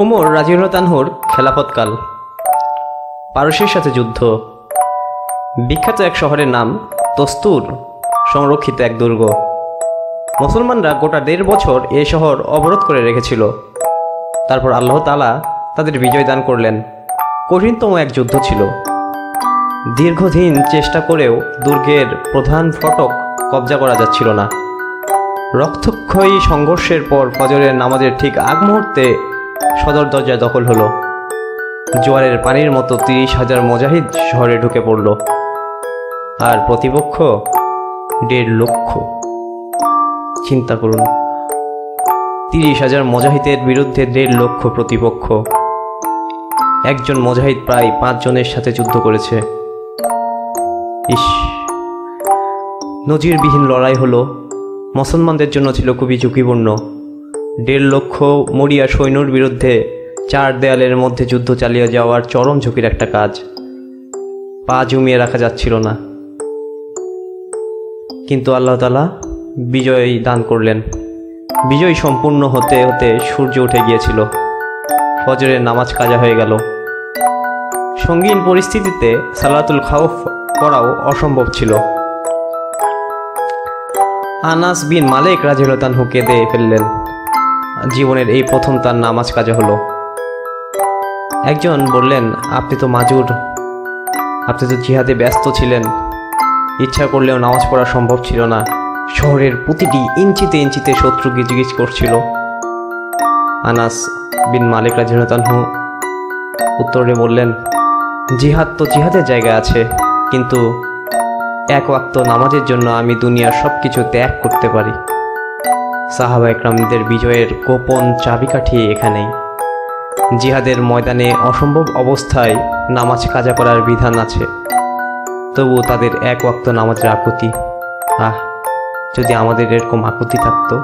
ওমর রাদিয়াল্লাহু আনহুর খেলাফতকাল। পারস্যের সাথে যুদ্ধ। বিখ্যাত এক শহরের নাম তস্তুর, সংরক্ষিত এক দুর্গ। মুসলমানরা গোটা 1.5 বছর এ শহর অবরোধ করে রেখেছিল। তারপর আল্লাহ তাআলা তাদের বিজয় দান করলেন। কঠিনতম এক যুদ্ধ ছিল। দীর্ঘদিন চেষ্টা করেও দুর্গের প্রধান ফটক কবজা করা যাচ্ছিল না। রক্তক্ষয়ী সংঘর্ষের পর ফজরের নামাজের ঠিক আগ মুহূর্তে সদর দরজা দখল হলো। জোয়ারের পানির মতো 30,000 মুজাহিদ শহরে ঢুকে পড়ল। আর প্রতিপক্ষ 1.5 লক্ষ। চিন্তা করুন, 30,000 মুজাহিদের বিরুদ্ধে 1.5 লক্ষ প্রতিপক্ষ। একজন মুজাহিদ প্রায় 5 জনের সাথে যুদ্ধ করেছে। ইস, নজিরবিহীন লড়াই হলো। মুসলমানদের জন্য ছিল খুবই ঝুঁকিপূর্ণ। 1.5 লক্ষ মরিয়া সৈন্যর বিরুদ্ধে 4 দেয়ালের মধ্যে যুদ্ধ চালিয়ে যাওয়ার চরম ঝুঁকির একটা কাজ। পা জমিয়ে রাখা যাচ্ছিল না। কিন্তু আল্লাহ তাআলা বিজয় দান করলেন। বিজয় সম্পূর্ণ হতে হতে সূর্য উঠে গিয়েছিল। ফজরের নামাজ কাজা হয়ে গেল। সঙ্গীন পরিস্থিতিতে সালাতুল খাউফ পড়াও অসম্ভব ছিল। আনাস বিন মালিক রাদিয়াল্লাহু আনহু কেঁদে ফেললেন। জীবনের এই প্রথম তার নামাজ কাজা হলো। একজন বললেন, আপনি তো মাজুর, আপনি তো জিহাদে ব্যস্ত ছিলেন, ইচ্ছা করলেও নামাজ পড়া সম্ভব ছিল না। শহরের প্রতিটি ইঞ্চিতে ইঞ্চিতে শত্রু গিজগিজ করছিল। আনাস বিন মালিক রাদিয়াল্লাহু আনহু উত্তরে বললেন, জিহাদ তো জিহাদের জায়গা আছে, কিন্তু এক ওয়াক্ত নামাজের জন্য আমি দুনিয়ার সব কিছু ত্যাগ করতে পারি। সাহাবা একরামদের বিজয়ের গোপন চাবিকাঠি এখানেই। জিহাদের ময়দানে অসম্ভব অবস্থায় নামাজ কাজা করার বিধান আছে, তবু তাদের এক ওয়াক্ত নামাজের আকুতি। যদি আমাদের এরকম আকুতি থাকতো।